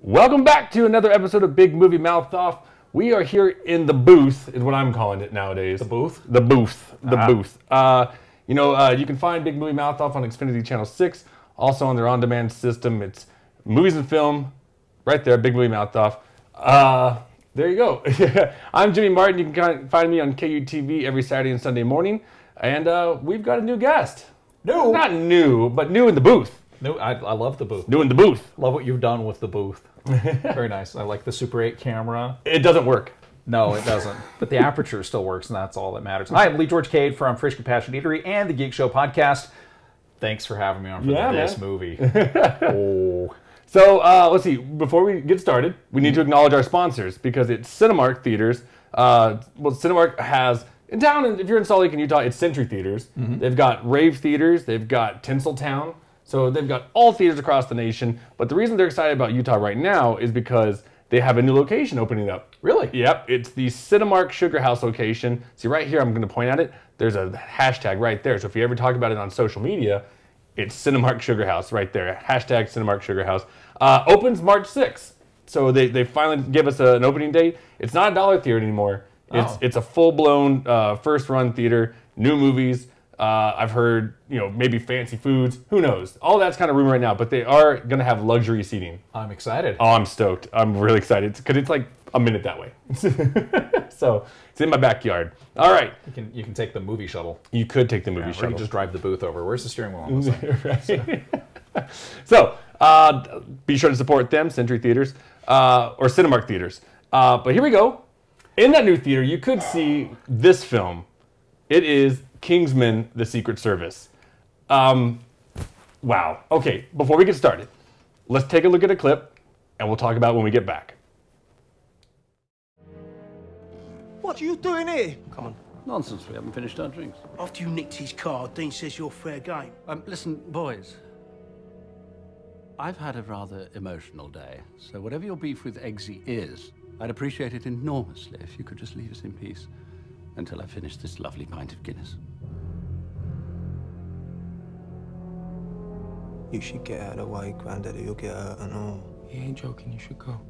Welcome back to another episode of Big Movie Mouth Off. We are here in the booth, is what I'm calling it nowadays. The booth? The booth. The booth. You can find Big Movie Mouth Off on Xfinity Channel 6. Also on their on-demand system. It's movies and film. Right there, Big Movie Mouth Off. There you go. I'm Jimmy Martin. You can find me on KUTV every Saturday and Sunday morning. And we've got a new guest. New? Not new, but new in the booth. No, I love the booth. New in the booth. Love what you've done with the booth. Very nice. I like the Super 8 camera. It doesn't work. No, it doesn't. But the aperture still works, and that's all that matters. Hi, I'm Lee George Cade from Fresh Compassion Eatery and the Geek Show podcast. Thanks for having me on for this movie. So, let's see. Before we get started, we need to acknowledge our sponsors because it's Cinemark Theaters. Cinemark has, in town, if you're in Salt Lake in Utah, it's Century Theaters. They've got Rave Theaters. They've got Tinseltown. So they've got all theaters across the nation. But the reason they're excited about Utah right now is because they have a new location opening up. Really? Yep. It's the Cinemark Sugar House location. See, right here, I'm going to point at it. There's a hashtag right there. So if you ever talk about it on social media, it's Cinemark Sugar House right there. Hashtag Cinemark Sugar House. Opens March 6th. So they finally give us an opening date. It's not a dollar theater anymore. It's a full-blown first-run theater, new movies. I've heard, maybe fancy foods. Who knows? All that's kind of rumor right now, but they are going to have luxury seating. I'm excited. Oh, I'm stoked. I'm really excited because it's like a minute that way. So it's in my backyard. All right. You can take the movie shuttle. You could take the movie Or shuttle. you can just drive the booth over. Where's the steering wheel on this thing? So be sure to support them, Century Theaters, or Cinemark Theaters. But here we go. In that new theater, you could see this film. It is Kingsman, The Secret Service. Wow. Okay, before we get started, let's take a look at a clip, and we'll talk about it when we get back. What are you doing here? Come on. Nonsense, we haven't finished our drinks. After you nicked his car, Dean says you're fair game. Listen, boys. I've had a rather emotional day, so whatever your beef with Eggsy is, I'd appreciate it enormously if you could just leave us in peace until I finish this lovely pint of Guinness. You should get out of the way, Granddaddy. You'll get hurt and all. He ain't joking. You should go.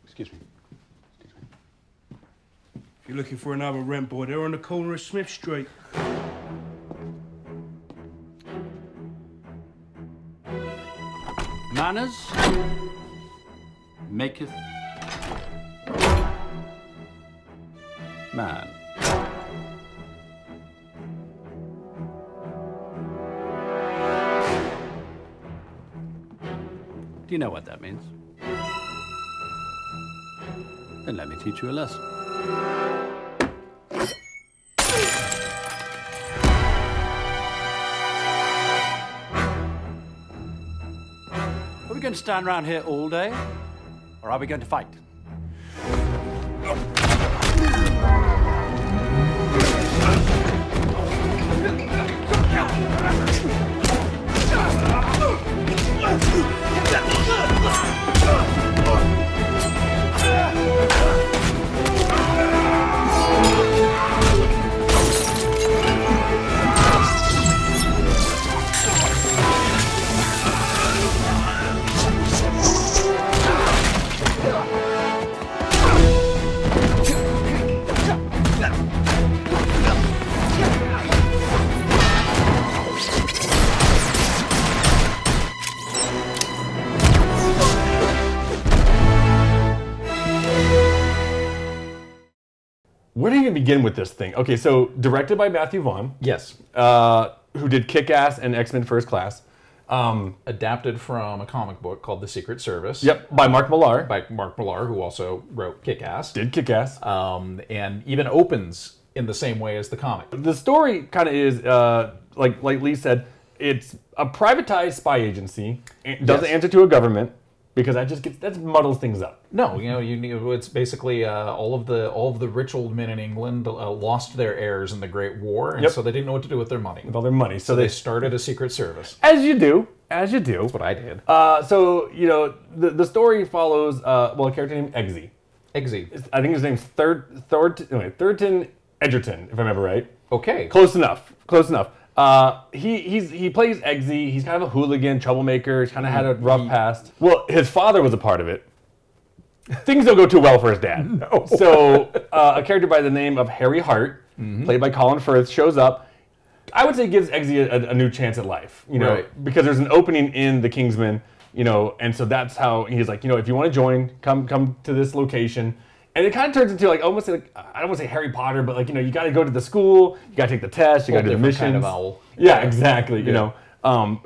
Excuse me. If you're looking for another rent boy, they're on the corner of Smith Street. Manners maketh man. Do you know what that means? Then let me teach you a lesson. Are we going to stand around here all day, or are we going to fight? Where do you even begin with this thing? Okay, so directed by Matthew Vaughn. Yes. Who did Kick-Ass and X-Men First Class. Adapted from a comic book called The Secret Service. Yep, by Mark Millar. By Mark Millar, who also wrote Kick-Ass. Did Kick-Ass. And even opens in the same way as the comic. The story kind of is, like Lee said, it's a privatized spy agency. It doesn't answer to a government. Because that muddles things up. No, it's basically all of the rich old men in England lost their heirs in the Great War, and so they didn't know what to do with their money. With all their money, so they started a secret service. As you do. That's what I did. The story follows a character named Eggsy. Eggsy. I think his name's Thurton Edgerton, if I remember right. Okay. Close enough. He plays Eggsy. He's kind of a hooligan, troublemaker. He's kind of had a rough past. Well, his father was a part of it. Things don't go too well for his dad. No. So a character by the name of Harry Hart, played by Colin Firth, shows up. I would say gives Eggsy a new chance at life, you know, because there's an opening in the Kingsman, you know, and so that's how he's like, you know, if you want to join, come to this location. And it kind of turns into like almost like, I don't want to say Harry Potter, but like, you know, you got to go to the school, you got to take the test, you got to do the missions. Kind of owl. Yeah, exactly. You know,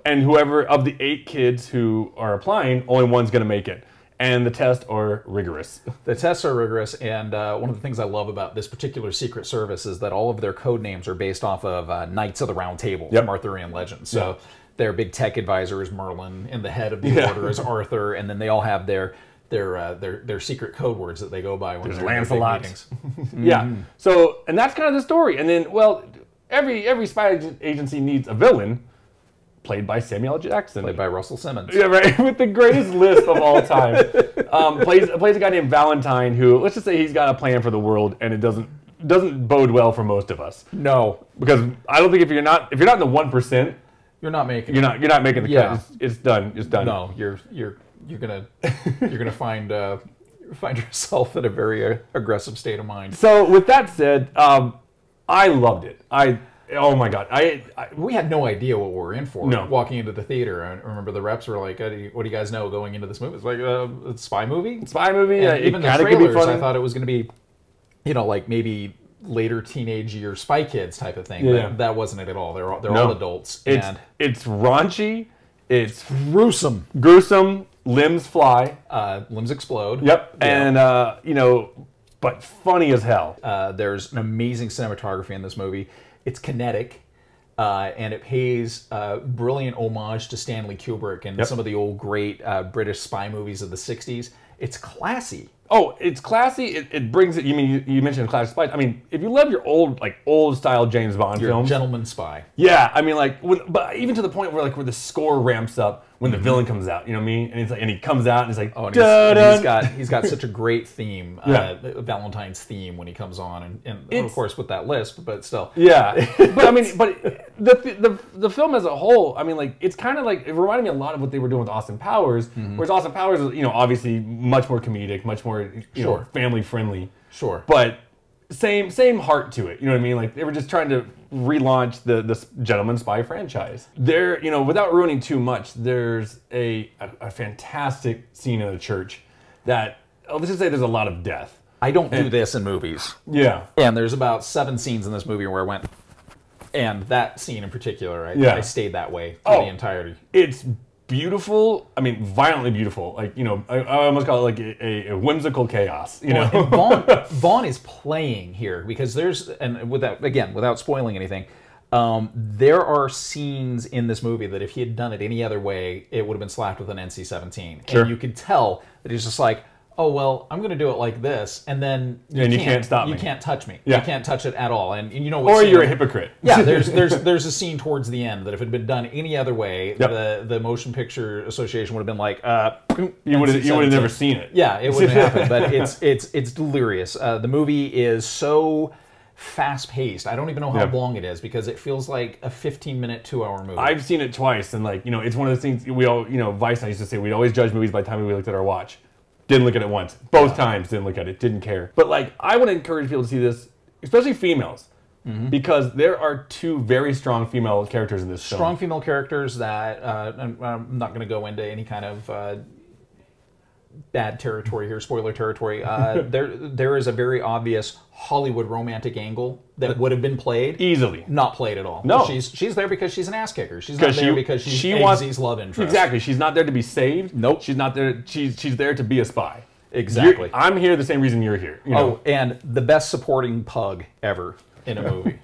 and whoever of the 8 kids who are applying, only one's going to make it. And the tests are rigorous. The tests are rigorous, and one of the things I love about this particular Secret Service is that all of their code names are based off of Knights of the Round Table from Arthurian legends. So their big tech advisor is Merlin, and the head of the order is Arthur, and then they all have their secret code words that they go by when they're in big meetings. Yeah. So, and that's kind of the story. And then, well, every spy agency needs a villain. Played by Samuel L. Jackson. Played by Russell Simmons. Yeah, right. With the greatest lisp of all time. Plays a guy named Valentine who, let's just say he's got a plan for the world, and it doesn't bode well for most of us. No, because I don't think if you're not in the 1%, you're not making the cut. It's done. It's done. No, you're gonna find yourself in a very aggressive state of mind. So with that said, I loved it. Oh my God! We had no idea what we were in for. No. Walking into the theater, I remember the reps were like, "What do you guys know going into this movie?" It's like a spy movie. Spy movie. And even the trailers, I thought it was going to be, you know, like maybe later teenage year Spy Kids type of thing. Yeah. But that wasn't it at all. They're all adults. It's raunchy. It's gruesome. Limbs fly. Limbs explode. Yep. Yeah. And you know, but funny as hell. There's an amazing cinematography in this movie. It's kinetic, and it pays brilliant homage to Stanley Kubrick and some of the old great British spy movies of the 60s. It's classy. Oh, it's classy. It brings it. You mean you mentioned classic spies? I mean, if you love your old style James Bond films, gentleman spy. Yeah, I mean, like, but even to the point where the score ramps up when the villain comes out. You know what I mean? And it's like, and he comes out and it's like, and he's got such a great theme, Valentine's theme when he comes on, and of course with that lisp, but still. Yeah, but I mean, but the film as a whole, I mean, like, it's kind of like, it reminded me a lot of what they were doing with Austin Powers, whereas Austin Powers is, you know, obviously much more comedic, much more, you know, family friendly. Sure. But same heart to it. You know what I mean? Like, they were just trying to relaunch the Gentleman Spy franchise. There, you know, without ruining too much, there's a fantastic scene in the church that, let's just say there's a lot of death. I don't do this in movies. Yeah. And there's about 7 scenes in this movie where I went, and that scene in particular, I stayed that way through the entirety. It's beautiful. I mean, violently beautiful. Like, you know, I almost call it like a whimsical chaos. You know, and Vaughn is playing here because there's, and without spoiling anything, there are scenes in this movie that if he had done it any other way, it would have been slapped with an NC-17. Sure. And you could tell that he's just like, oh, well, I'm going to do it like this, and then you can't stop me. You can't touch me. Yeah. You can't touch it at all. And you know what? Or you're a hypocrite. Yeah, there's a scene towards the end that if it had been done any other way, the Motion Picture Association would have been like, you would have never seen it. Yeah, it wouldn't happen. But it's delirious. The movie is so fast-paced. I don't even know how long it is because it feels like a 15-minute, 2-hour movie. I've seen it twice, and like, you know, it's one of those things we all, you know, Vice and I used to say we'd always judge movies by the time we looked at our watch. Didn't look at it once. Both times didn't look at it. Didn't care. But like, I would encourage people to see this, especially females, because there are 2 very strong female characters in this film. Strong female characters that I'm not going to go into any kind of bad territory here, spoiler territory. There is a very obvious Hollywood romantic angle that would have been played easily, not played at all. No, she's there because she's an ass kicker. She's not there because she wants Eggsy's love interest. Exactly, she's not there to be saved. Nope, she's not there. She's there to be a spy. Exactly. I'm here the same reason you're here. You know? Oh, and the best supporting pug ever in a movie.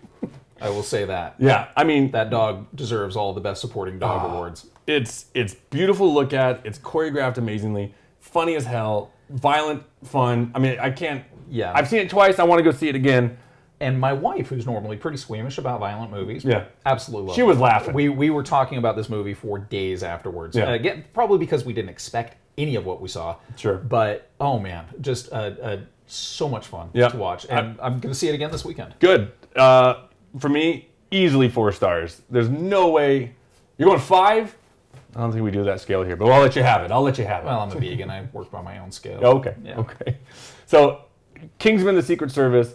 I will say that. Yeah, I mean, that dog deserves all the best supporting dog awards. It's beautiful to look at. It's choreographed amazingly. Funny as hell. Violent, fun. I mean, I can't. Yeah. I've seen it twice. I want to go see it again. And my wife, who's normally pretty squeamish about violent movies, absolutely loved it. She was laughing. We were talking about this movie for days afterwards. Yeah. Again, probably because we didn't expect any of what we saw. Sure. But, oh man, just so much fun to watch. And I'm going to see it again this weekend. Good. For me, easily 4 stars. There's no way. You're going 5? I don't think we do that scale here, but I'll let you have it. I'll let you have it. Well, I'm a vegan. I work by my own scale. Okay. Yeah. Okay. So, Kingsman: The Secret Service,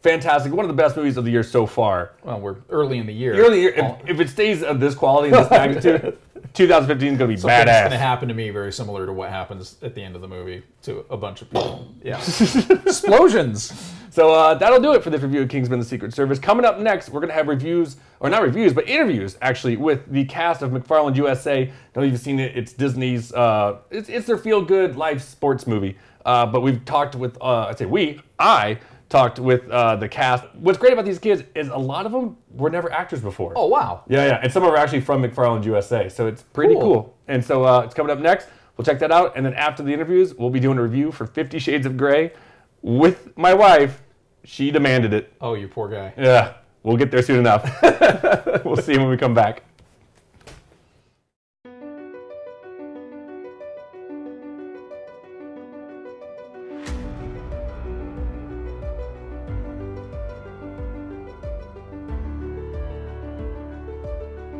fantastic. One of the best movies of the year so far. Well, we're early in the year. Early year. If it stays of this quality and this magnitude, 2015 is going to be Something's badass. going to happen to me very similar to what happens at the end of the movie to a bunch of people. Yeah. Explosions. So that'll do it for this review of Kingsman: The Secret Service. Coming up next, we're going to have reviews, or not reviews, but interviews, actually, with the cast of McFarland USA. I don't know if you've seen it. It's Disney's, it's their feel-good live sports movie. But we've talked with, I talked with the cast. What's great about these kids is a lot of them were never actors before. Oh, wow. Yeah. And some are actually from McFarland USA. So it's pretty cool. And so it's coming up next. We'll check that out. And then after the interviews, we'll be doing a review for 50 Shades of Grey with my wife. She demanded it. Oh, you poor guy. Yeah. We'll get there soon enough. We'll see you when we come back.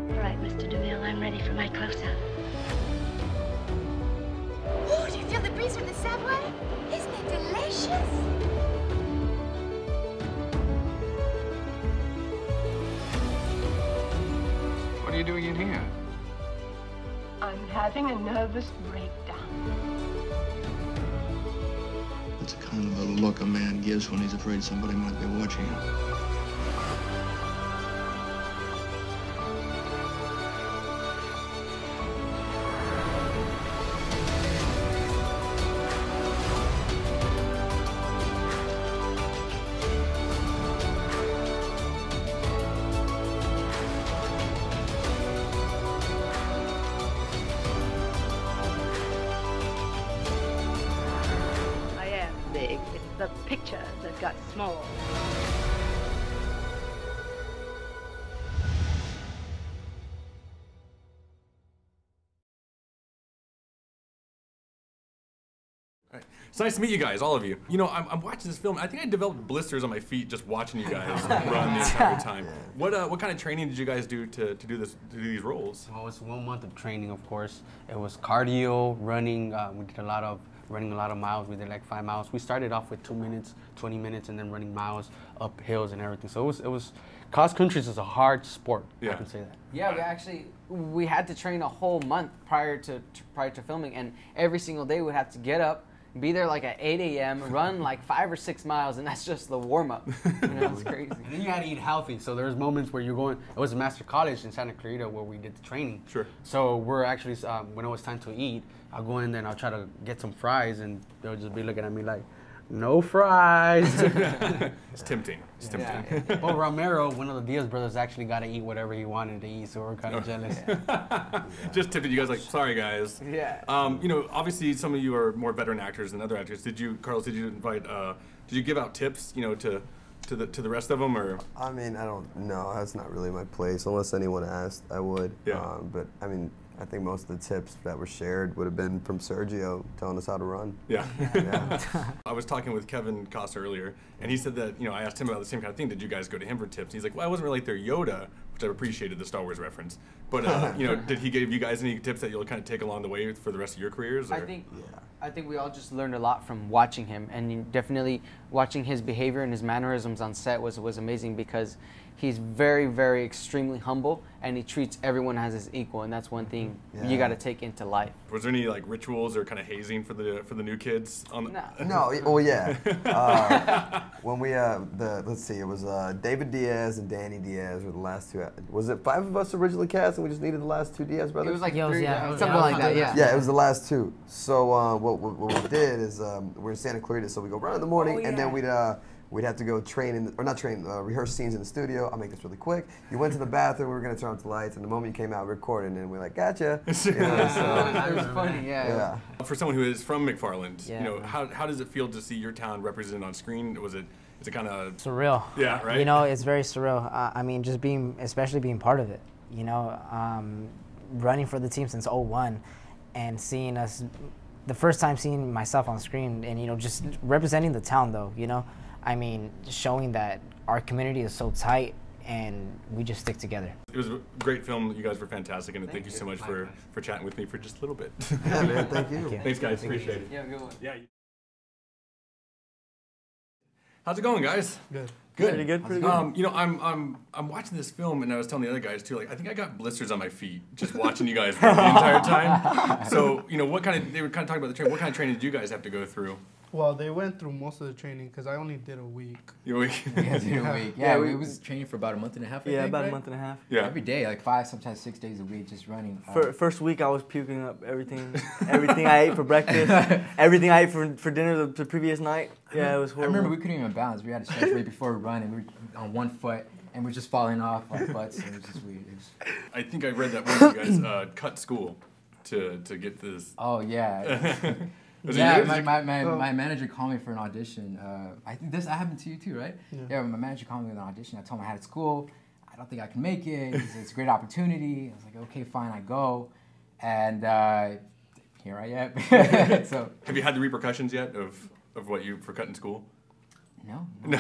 All right, Mr. DeMille, I'm ready for my close-up. Oh, do you feel the breeze from the subway? Isn't it delicious? What are you doing in here? I'm having a nervous breakdown. That's the kind of a look a man gives when he's afraid somebody might be watching him. Big. It's the picture that got small. It's nice to meet you guys, all of you. You know, I'm watching this film. I think I developed blisters on my feet just watching you guys run the entire time. What kind of training did you guys do to do these roles? Well, it's 1 month of training, of course. It was cardio, running. We did running a lot of miles. We did like 5 miles. We started off with 2 minutes, 20 minutes, and then running miles up hills and everything. So it was cross country is a hard sport. Yeah. I can say that. Yeah, we had to train a whole month prior to filming, and every single day we'd have to get up, be there like at 8 a.m., run like 5 or 6 miles, and that's just the warm-up. You know, it's crazy. And then you had to eat healthy. So there's moments where you're going, it was a master college in Santa Clarita where we did the training. Sure. So we're actually, when it was time to eat, I'll go in there and I'll try to get some fries, and they'll just be looking at me like, no fries. It's tempting. It's tempting. Yeah. But Romero, one of the Diaz brothers, actually got to eat whatever he wanted to eat, so we're kind of jealous. Just tempted you guys like, sorry guys. Yeah. You know, obviously some of you are more veteran actors than other actors. Carlos, did you invite, did you give out tips, you know, to the rest of them, or? I mean, I don't know. That's not really my place. Unless anyone asked, I would. Yeah. But I mean, I think most of the tips that were shared would have been from Sergio telling us how to run. Yeah. I was talking with Kevin Costa earlier, and he said that, you know, I asked him about the same kind of thing. Did you guys go to him for tips? And he's like, well, I wasn't really like their Yoda, which I appreciated the Star Wars reference. But, you know, did he give you guys any tips that you'll kind of take along the way for the rest of your careers? Or? I think we all just learned a lot from watching him, and definitely watching his behavior and his mannerisms on set was amazing, because he's very, very extremely humble, and he treats everyone as his equal, and that's one thing you got to take into life. Was there any like rituals or kind of hazing for the new kids? No. Well, yeah. When we let's see, it was David Diaz and Danny Diaz were the last two. Was it 5 of us originally cast, and we just needed the last 2 Diaz brothers? It was like something like that. Yeah. Yeah, it was the last 2. So what we did is we're in Santa Clarita, so we go run in the morning, and then we'd have to go rehearse scenes in the studio. I'll make this really quick. You went to the bathroom, we were going to turn off the lights, and the moment you came out, recording, and we're like, gotcha. You know, so, it was funny, yeah. For someone who is from McFarland, you know, how does it feel to see your town represented on screen? Is it kind of surreal? Yeah, right. You know, it's very surreal. I mean, especially being part of it. You know, running for the team since '01, and seeing us, the first time seeing myself on screen, and you know, just representing the town, though. You know. I mean, showing that our community is so tight, and we just stick together. It was a great film. You guys were fantastic, and thank you so much for chatting with me for just a little bit. Yeah, man, thank you. Thanks, guys. Appreciate it. Yeah, good one. Yeah. How's it going, guys? Good. Good. Pretty good. Pretty good. You know, I'm watching this film, and I was telling the other guys too. Like, I think I got blisters on my feet just watching you guys the entire time. So, you know, they were kind of talking about the training. What kind of training did you guys have to go through? Well, they went through most of the training because I only did a week. Your week? Yeah, did a week. Yeah, we was training for about a month and a half. I think, about right? a month and a half. Yeah. Every day, like 5, sometimes 6 days a week, just running. First week, I was puking up everything I ate for breakfast, everything I ate for dinner the previous night. Yeah, it was horrible. I remember we couldn't even balance. We had to stretch right before we run, and we were on one foot, and we were just falling off our butts. And it was just weird. I think I read that one of you guys cut school to get this. Oh yeah. Yeah, my manager called me for an audition. I think that happened to you too, right? Yeah, my manager called me with an audition. I told him I had school. I don't think I can make it. He said, it's a great opportunity. I was like, okay, fine, I go. And here I am. So, have you had the repercussions yet of what you for cutting school? No. You're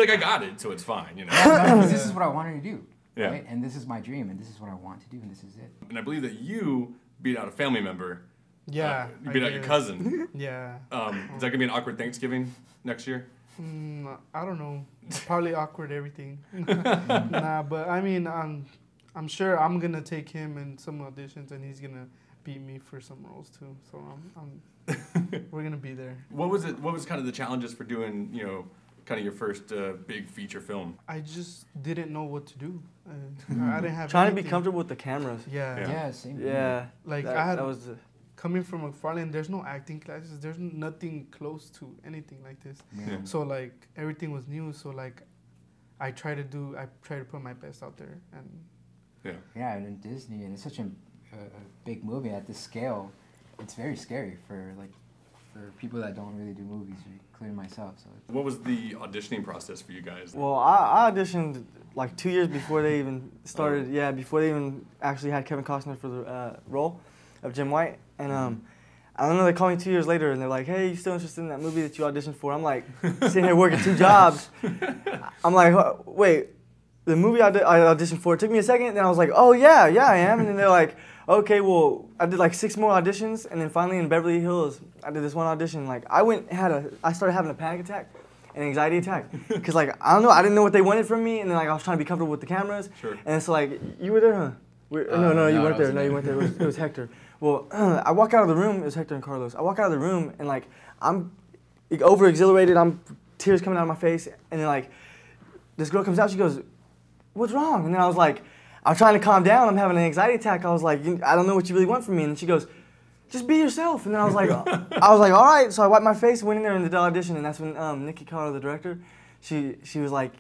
like, I got it, so it's fine, you know. No, this is what I wanted to do. Yeah. Right? And this is my dream, and this is what I want to do, and this is it. And I believe that you beat out a family member. Yeah. You beat out your cousin. Yeah. Is that going to be an awkward Thanksgiving next year? I don't know. Probably awkward everything. Nah, but I mean, I'm sure I'm going to take him in some auditions, and he's going to beat me for some roles too. So we're going to be there. What was kind of the challenges for doing, you know, kind of your first big feature film? I just didn't know what to do. I didn't have trying to be comfortable with the cameras. Yeah. Same. Yeah. Like that was coming from McFarland, there's no acting classes. There's nothing close to anything like this. Yeah. So like everything was new. So like I try to put my best out there. And yeah, and in Disney, and it's such a big movie at this scale. It's very scary for people that don't really do movies, including myself. So. What was the auditioning process for you guys? Well, I auditioned like 2 years before they even started. Yeah, before they even actually had Kevin Costner for the role of Jim White. And I don't know, they called me 2 years later and they're like, hey, you still interested in that movie that you auditioned for? I'm like, sitting here working 2 jobs. I'm like, wait, the movie I auditioned for, it took me a second, and I was like, oh yeah, I am. And then they're like, okay, well, I did like 6 more auditions, and then finally in Beverly Hills, I did this one audition. Like, I started having a panic attack, an anxiety attack. Because like, I don't know, I didn't know what they wanted from me, and then like I was trying to be comfortable with the cameras. Sure. And it's like, you were there, huh? No, you weren't there. No, you weren't there. It was Hector. Well, I walk out of the room. It was Hector and Carlos. I walk out of the room and like I'm over exhilarated. I'm tears coming out of my face, and then like this girl comes out. She goes, "What's wrong?" And then I was like, I'm trying to calm down. I'm having an anxiety attack. I was like, I don't know what you really want from me. And then she goes, just be yourself. And then I was like, all right. So I wiped my face, went in there and did the audition, and that's when Nikki Carter, the director, she was like,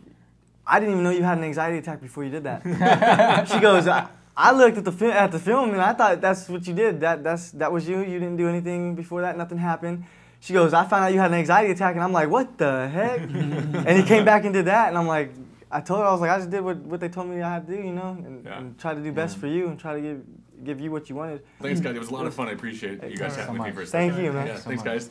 I didn't even know you had an anxiety attack before you did that. She goes, I looked at the film and I thought that's what you did. That was you. You didn't do anything before that. Nothing happened. She goes, I found out you had an anxiety attack, and I'm like, what the heck? And he came back and did that, and I'm like, I told her, I was like, I just did what they told me I had to do, you know, and try to do best for you and try to give you what you wanted. Thanks, guys. It was a lot of fun. I appreciate you guys chatting with me for a second. Thank you, man. Yeah, thanks, guys.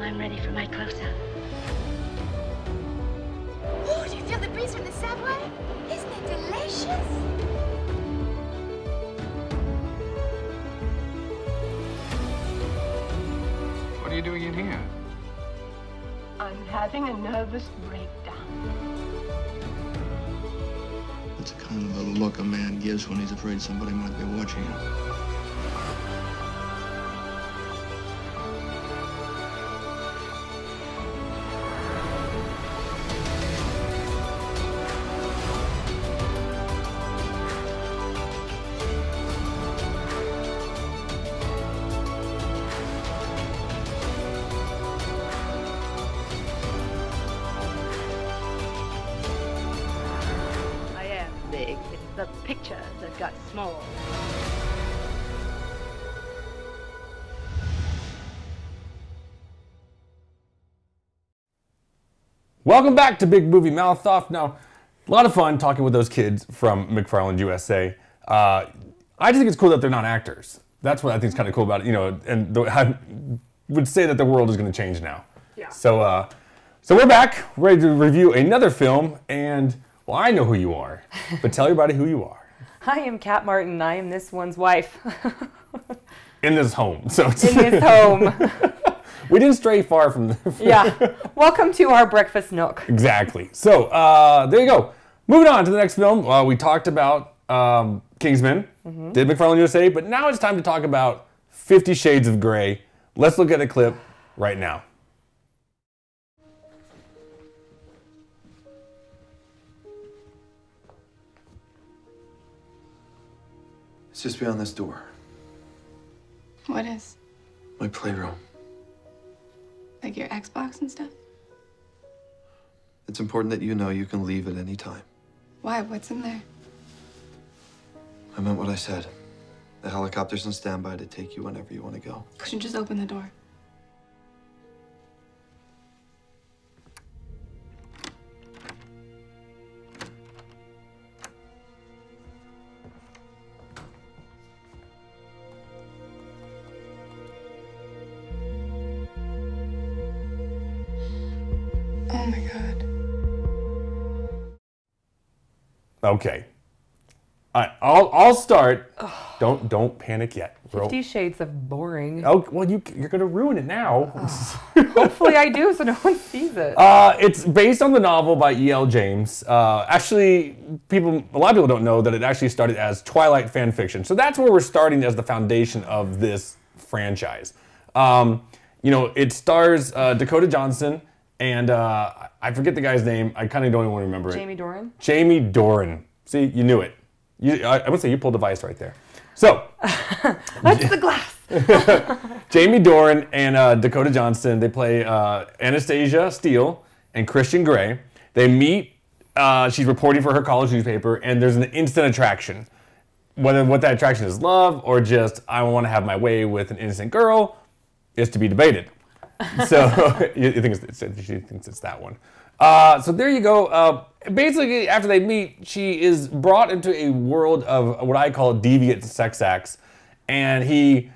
I'm ready for my close-up. Oh, do you feel the breeze from the subway? Isn't it delicious? What are you doing in here? I'm having a nervous breakdown. That's a kind of a look a man gives when he's afraid somebody might be watching him. The pictures that got small. Welcome back to Big Movie Mouth Off. Now, a lot of fun talking with those kids from McFarland USA. I just think it's cool that they're not actors. That's what I think is kind of cool about it, you know, and I would say that the world is going to change now. Yeah. So, so we're back, ready to review another film, and, well, I know who you are, but tell everybody who you are. I am Kat Martin. I am this one's wife. In this home. So in this home. We didn't stray far from the... Yeah. Welcome to our breakfast nook. Exactly. So, there you go. Moving on to the next film. We talked about Kingsman, did McFarland USA, but now it's time to talk about 50 Shades of Grey. Let's look at a clip right now. It's just beyond this door. What is? My playroom. Like your Xbox and stuff? It's important that you know you can leave at any time. Why? What's in there? I meant what I said. The helicopter's on standby to take you whenever you want to go. Couldn't you just open the door? Oh my God. Okay. I'll start. Don't panic yet. 50 Shades of Boring. Oh, well, you're going to ruin it now. Hopefully I do so no one sees it. It's based on the novel by E.L. James. Actually, a lot of people don't know that it actually started as Twilight fan fiction. So that's where we're starting as the foundation of this franchise. You know, it stars Dakota Johnson and I forget the guy's name. I kind of don't even want to remember it. Jamie Dornan? Jamie Dornan. See, you knew it. I would say you pulled the vice right there. So, that's the glass. Jamie Dornan and Dakota Johnson, they play Anastasia Steele and Christian Grey. They meet, she's reporting for her college newspaper, and there's an instant attraction. Whether what that attraction is love or just I want to have my way with an innocent girl is to be debated. So, she thinks it's that one. So there you go. Basically, after they meet, she is brought into a world of what I call deviant sex acts, and he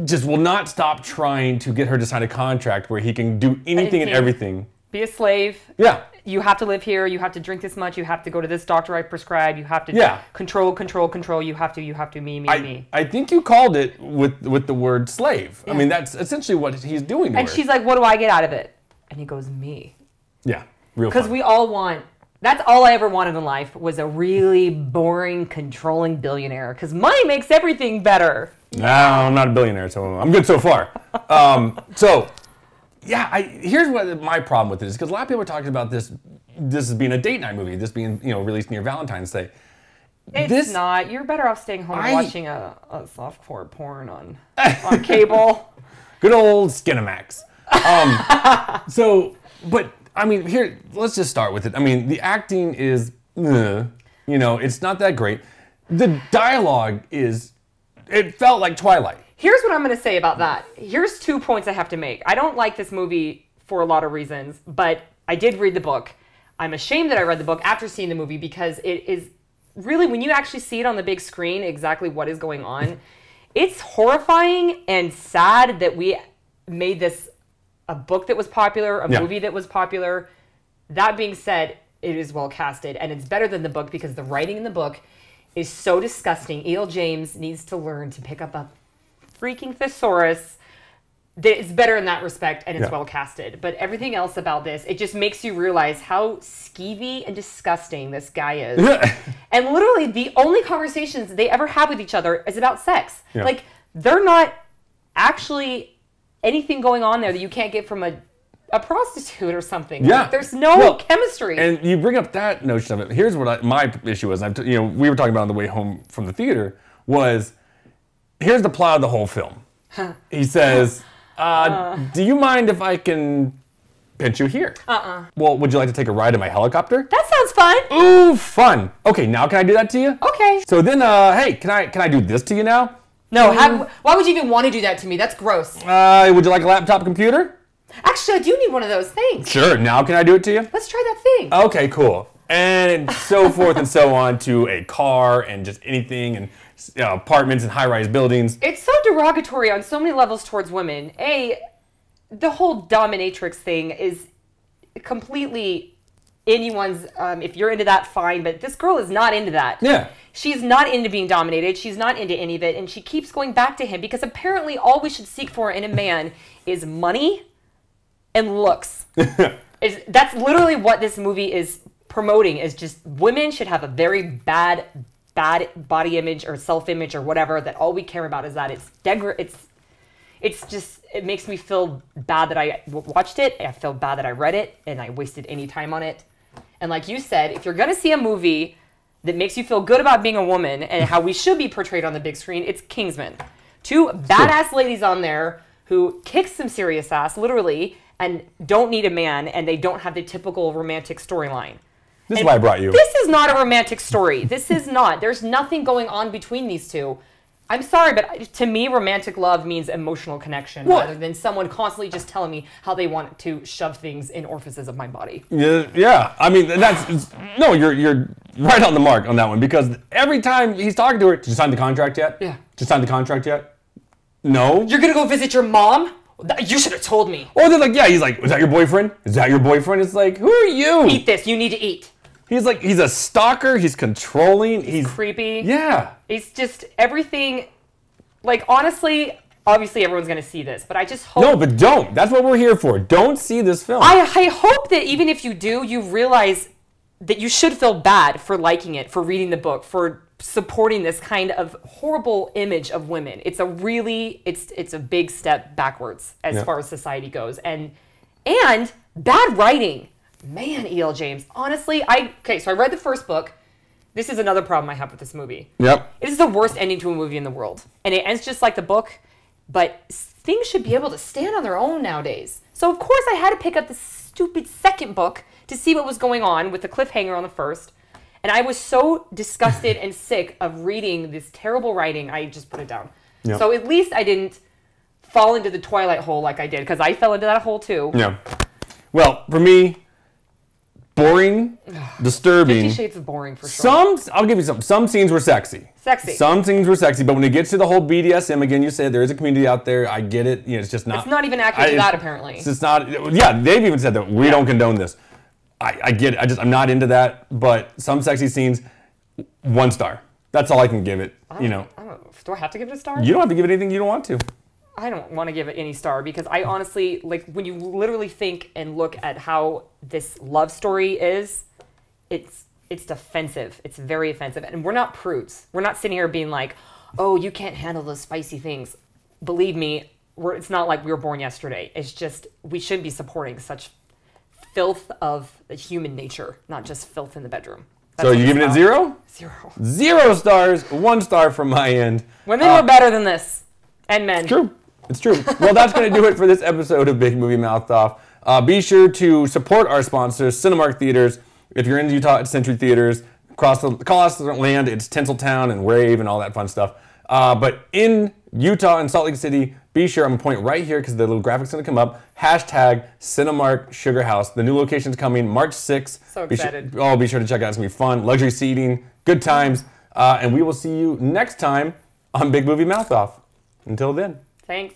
just will not stop trying to get her to sign a contract where he can do anything and everything. Be a slave. Yeah. You have to live here. You have to drink this much. You have to go to this doctor I prescribe. You have to control. You have to, me. I think you called it with the word slave. Yeah. I mean, that's essentially what he's doing to her. And she's like, what do I get out of it? And he goes, me. Yeah, real because we all want, that's all I ever wanted in life was a really boring, controlling billionaire because money makes everything better. No, I'm not a billionaire, so I'm good so far. So, yeah, here's what my problem with it is because a lot of people are talking about this as being a date night movie, this being released near Valentine's Day. It's not. You're better off staying home and watching a softcore porn on cable. Good old Skinamax. But I mean, here, let's just start with it. I mean, the acting is, it's not that great. The dialogue it felt like Twilight. Here's what I'm going to say about that. Here's 2 points I have to make. I don't like this movie for a lot of reasons, but I did read the book. I'm ashamed that I read the book after seeing the movie because it is really, when you actually see it on the big screen, exactly what is going on, it's horrifying and sad that we made this a book that was popular, a movie that was popular. That being said, it is well casted, and it's better than the book because the writing in the book is so disgusting. E.L. James needs to learn to pick up a freaking thesaurus. It's better in that respect, and it's well casted. But everything else about this, it just makes you realize how skeevy and disgusting this guy is. And literally, the only conversations they ever have with each other is about sex. Yeah. Like, they're not actually anything going on there that you can't get from a prostitute or something. Yeah. Like, there's no chemistry. And you bring up that notion of it. Here's what my issue is. We were talking about on the way home from the theater was, here's the plot of the whole film. He says, do you mind if I can pinch you here? Well, would you like to take a ride in my helicopter? That sounds fun. Ooh, fun. Okay, now can I do that to you? Okay. So then, hey, can I do this to you now? No, why would you even want to do that to me? That's gross. Would you like a laptop computer? Actually, I do need one of those things. Sure. Now can I do it to you? Let's try that thing. Okay, cool. And so forth and so on to a car and just anything and apartments and high-rise buildings. It's so derogatory on so many levels towards women. The whole dominatrix thing is completely anyone's, if you're into that, fine, but this girl is not into that. Yeah. She's not into being dominated. She's not into any of it, and she keeps going back to him because apparently all we should seek for in a man is money and looks. That's literally what this movie is promoting, is just women should have a very bad body image or self-image or whatever, that all we care about is that it makes me feel bad that I watched it. I feel bad that I read it and I wasted any time on it. And like you said, if you're going to see a movie that makes you feel good about being a woman and how we should be portrayed on the big screen, it's Kingsman. Two badass ladies on there who kick some serious ass, literally, and don't need a man, and they don't have the typical romantic storyline. This is why I brought you. This is not a romantic story. This is not. There's nothing going on between these two. I'm sorry, but to me, romantic love means emotional connection rather than someone constantly just telling me how they want to shove things in orifices of my body. Yeah. I mean, you're right on the mark on that one, because every time he's talking to her, did you sign the contract yet? Yeah. Did you sign the contract yet? No. You're going to go visit your mom? You should have told me. Or they're like, yeah, he's like, is that your boyfriend? Is that your boyfriend? It's like, who are you? Eat this. You need to eat. He's like, he's a stalker. He's controlling. He's creepy. Yeah. It's just everything. Like, honestly, obviously everyone's going to see this, but I just hope. No, but don't. That's what we're here for. Don't see this film. I hope that even if you do, you realize that you should feel bad for liking it, for reading the book, for supporting this kind of horrible image of women. It's a really, it's a big step backwards as far as society goes. And bad writing. Man, E.L. James, honestly, so I read the first book. This is another problem I have with this movie. Yep. It is the worst ending to a movie in the world. And it ends just like the book, but things should be able to stand on their own nowadays. So of course I had to pick up the stupid second book to see what was going on with the cliffhanger on the first. And I was so disgusted and sick of reading this terrible writing, I just put it down. Yep. So at least I didn't fall into the Twilight hole like I did, because I fell into that hole too. Yeah. Well, for me, boring, disturbing. 50 Shades of boring for sure. I'll give you some. Some scenes were sexy. Some scenes were sexy, but when it gets to the whole BDSM, again, you said there is a community out there. I get it. It's just not. It's not even accurate to that, apparently. It's just not. Yeah, they've even said that we don't condone this. I get it. I'm not into that. But some sexy scenes, 1 star. That's all I can give it. Do I have to give it a star? You don't have to give it anything you don't want to. I don't want to give it any star, because I honestly, like, when you literally think and look at how this love story is, it's offensive. It's very offensive. And we're not prudes. We're not sitting here being like, oh, you can't handle those spicy things. Believe me, it's not like we were born yesterday. It's just, we should be supporting such filth of the human nature, not just filth in the bedroom. So you giving it 0? 0. 0 stars, 1 star from my end. Women were better than this. And men. It's true. It's true. Well, that's going to do it for this episode of Big Movie Mouth Off. Be sure to support our sponsors, Cinemark Theaters. If you're in Utah, it's Century Theaters. Across the land, it's Tinseltown and Rave and all that fun stuff. But in Utah and Salt Lake City, be sure, I'm going to point right here because the little graphic's going to come up, hashtag Cinemark Sugar House. The new location's coming March 6th. So excited. Be sure to check it out. It's going to be fun. Luxury seating, good times. And we will see you next time on Big Movie Mouth Off. Until then. Thanks.